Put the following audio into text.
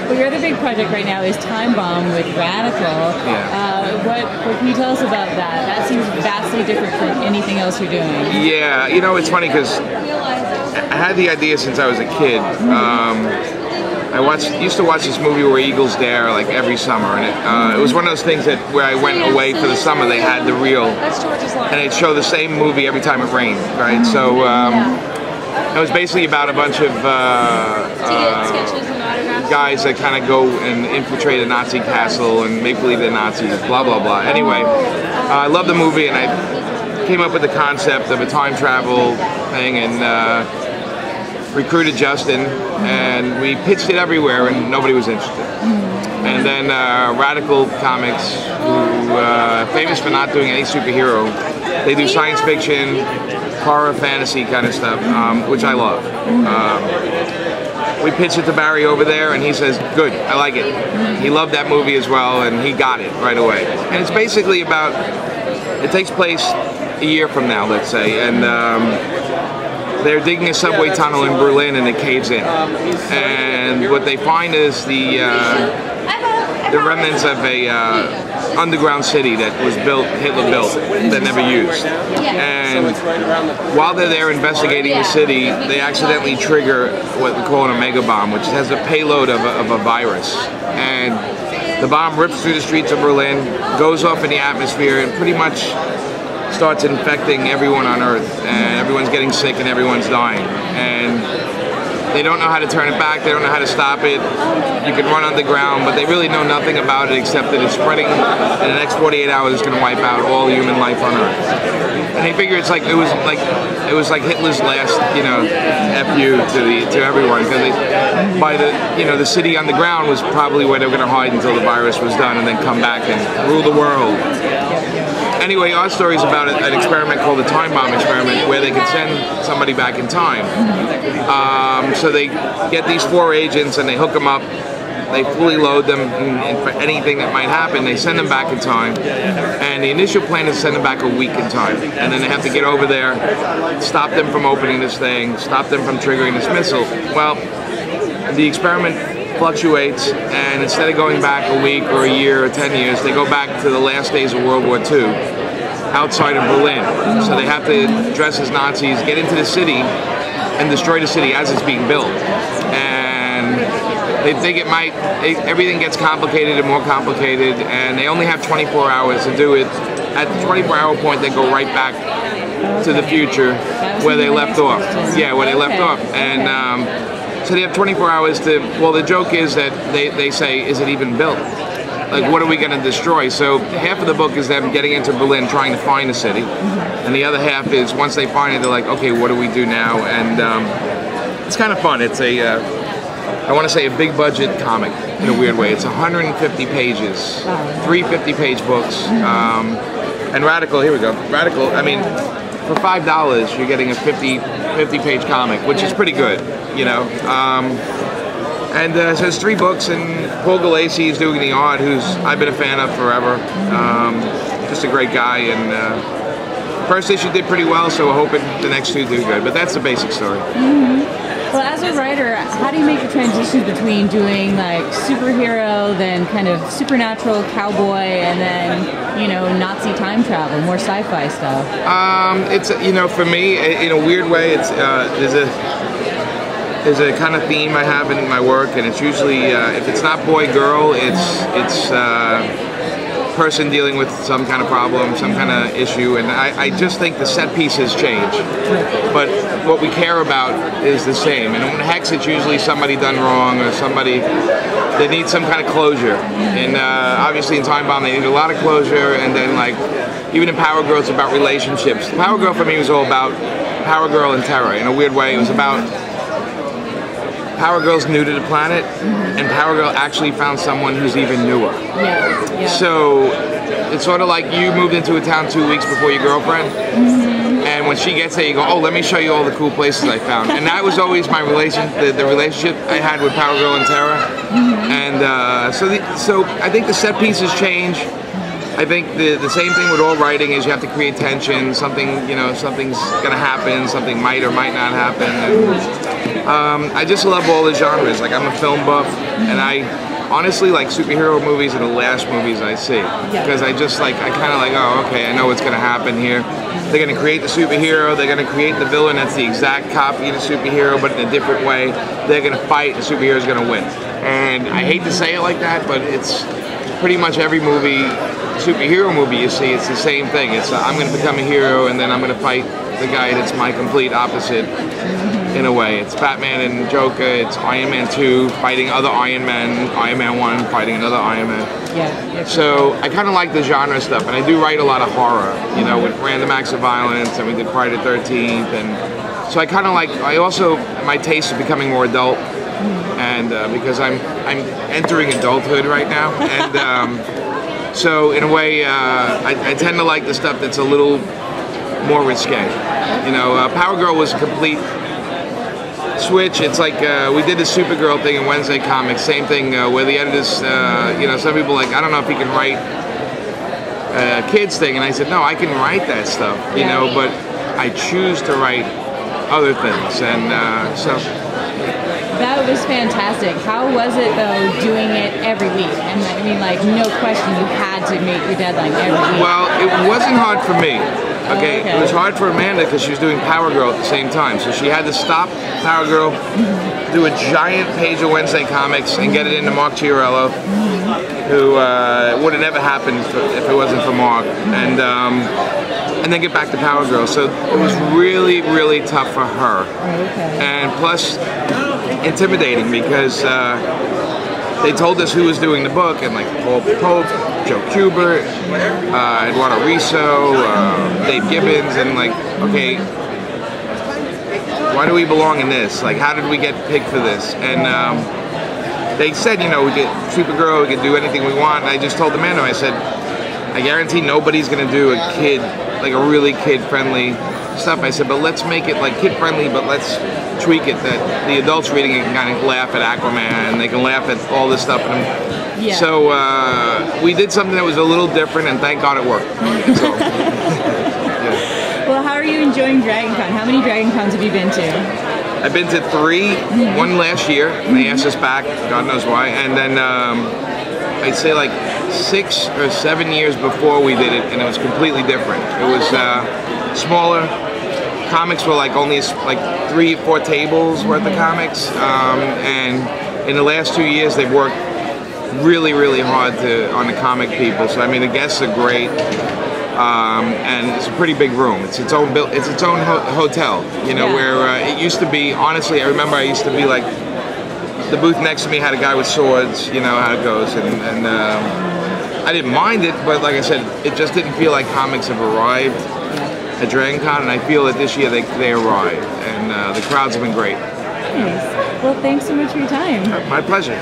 Well, your other big project right now is Time Bomb with Radical. Yeah. What can you tell us about that? That seems vastly different from anything else you're doing. Yeah, you know, it's funny because I had the idea since I was a kid. I used to watch this movie where Eagles Dare like every summer, and it was one of those things that where I went away for the summer, they had the reel, and they'd show the same movie every time it rained, right? So it was basically about a bunch of guys that kind of go and infiltrate a Nazi castle and make believe they're Nazis, blah blah blah. Anyway, I love the movie, and I came up with the concept of a time travel thing, and recruited Justin, and we pitched it everywhere, and nobody was interested. And then Radical Comics, who famous for not doing any superhero, they do science fiction, horror, fantasy kind of stuff, which I love. We pitched it to Barry over there, and he says, "Good, I like it." He loved that movie as well, and he got it right away. And it's basically about, it takes place a year from now, let's say, and they're digging a subway tunnel in Berlin, and it caves in. And what they find is the remnants of a underground city that was built, Hitler built, that never used. And while they're there investigating the city, they accidentally trigger what we call an omega bomb, which has a payload of a virus. And the bomb rips through the streets of Berlin, goes off in the atmosphere, and pretty much starts infecting everyone on Earth, and everyone's getting sick and everyone's dying. And they don't know how to turn it back, they don't know how to stop it. You can run underground, but they really know nothing about it except that it's spreading, and the next 48 hours is going to wipe out all human life on Earth. And they figure it was like Hitler's last, you know, FU to everyone, because by the city underground was probably where they were going to hide until the virus was done, and then come back and rule the world. Anyway, our story is about an experiment called the Time Bomb experiment, where they can send somebody back in time. So they get these 4 agents and they hook them up, they fully load them, and for anything that might happen, they send them back in time. And the initial plan is to send them back a week in time. And then they have to get over there, stop them from opening this thing, stop them from triggering this missile. Well, the experiment fluctuates, and instead of going back a week or a year or 10 years, they go back to the last days of World War II, outside of Berlin. So they have to dress as Nazis, get into the city, and destroy the city as it's being built. And they think everything gets complicated and more complicated, and they only have 24 hours to do it. At the 24-hour point, they go right back to the future where they left off. Yeah, where they left off. And so they have 24 hours to, well, the joke is that they say, is it even built? Like, what are we going to destroy? So half of the book is them getting into Berlin, trying to find the city. And the other half is, once they find it, they're like, okay, what do we do now? And it's kind of fun. It's I want to say a big budget comic in a weird way. It's 150 pages, 3 50-page books. And Radical, here we go. Radical, I mean, for $5, you're getting a 50-page comic, which is pretty good, you know. So it's 3 books, and Paul Galassi is doing the art, who's I've been a fan of forever. Just a great guy, and first issue did pretty well, so we're hoping the next 2 do good. But that's the basic story. Well, as a writer, how do you make the transition between doing like superhero, then kind of supernatural cowboy, and then, you know, Nazi time travel, more sci-fi stuff? It's, you know, for me, in a weird way, it's there's a kind of theme I have in my work, and it's usually if it's not boy girl, it's person dealing with some kind of problem, some kind of issue, and I just think the set pieces change, but what we care about is the same. And in Hex, it's usually somebody done wrong, or somebody that needs some kind of closure. And obviously in Time Bomb they need a lot of closure, and then like even in Power Girl it's about relationships. Power Girl for me was all about Power Girl and Terra. In a weird way, it was about Power Girl's new to the planet, and Power Girl actually found someone who's even newer. Yeah. So it's sort of like you moved into a town 2 weeks before your girlfriend, and when she gets there, you go, "Oh, let me show you all the cool places I found." And that was always my the relationship I had with Power Girl and Terra. And so I think the set pieces change. I think the same thing with all writing is you have to create tension. Something, you know, something's gonna happen. Something might or might not happen. And I just love all the genres. Like, I'm a film buff, and I honestly like superhero movies are the last movies I see, because I just like, I kind of like, oh, okay, I know what's gonna happen here. They're gonna create the superhero, they're gonna create the villain that's the exact copy of the superhero, but in a different way. They're gonna fight, the superhero's gonna win. And I hate to say it like that, but it's pretty much every movie, superhero movie you see, it's the same thing. It's I'm gonna become a hero, and then I'm gonna fight the guy that's my complete opposite. In a way, it's Batman and Joker, it's Iron Man 2 fighting other Iron Man, Iron Man 1 fighting another Iron Man. Yeah. So I kind of like the genre stuff, and I do write a lot of horror, you know, with Random Acts of Violence, and we did Friday the 13th, and so I kind of like, I also, my taste is becoming more adult, and because I'm entering adulthood right now, and so in a way, I tend to like the stuff that's a little more risque. You know, Power Girl was a complete switch. It's like we did the Supergirl thing in Wednesday Comics, same thing where the editors, you know, some people like, I don't know if he can write a kids thing, and I said, no, I can write that stuff, you know, but I choose to write other things, and so. That was fantastic. How was it though doing it every week? And I mean, like, no question, you had to make your deadline every week. Well, it wasn't hard for me. Okay, it was hard for Amanda because she was doing Power Girl at the same time, so she had to stop Power Girl, do a giant page of Wednesday Comics, and get it into Mark Chiarello, who would have never happened if it wasn't for Mark, and then get back to Power Girl. So it was really, really tough for her, and plus intimidating because they told us who was doing the book, and like Paul Pope, Joe Kubert, Eduardo Riso, Dave Gibbons, and like, okay, why do we belong in this? Like, how did we get picked for this? And they said, you know, we get Supergirl, we can do anything we want. And I just told Amanda, I said, I guarantee nobody's gonna do a kid, like a really kid-friendly stuff. I said, but let's make it like kid-friendly, but let's tweak it that the adults reading it can kind of laugh at Aquaman, and they can laugh at all this stuff. And so we did something that was a little different, and thank God it worked. So, Well, how are you enjoying Dragon Con? How many Dragon Cons have you been to? I've been to 3, one last year, and they asked us back, God knows why, and then I'd say like 6 or 7 years before we did it, and it was completely different. It was smaller. Comics were like only like 3 or 4 tables worth of comics, and in the last 2 years they've worked really, really hard on the comic people. So I mean, the guests are great, and it's a pretty big room. It's its own hotel, you know, where it used to be. Honestly, I remember I used to be like, the booth next to me had a guy with swords. You know how it goes, and I didn't mind it, but like I said, it just didn't feel like comics have arrived at Dragon Con, and I feel that this year they arrived, and the crowds have been great. Nice. Well, thanks so much for your time. My pleasure.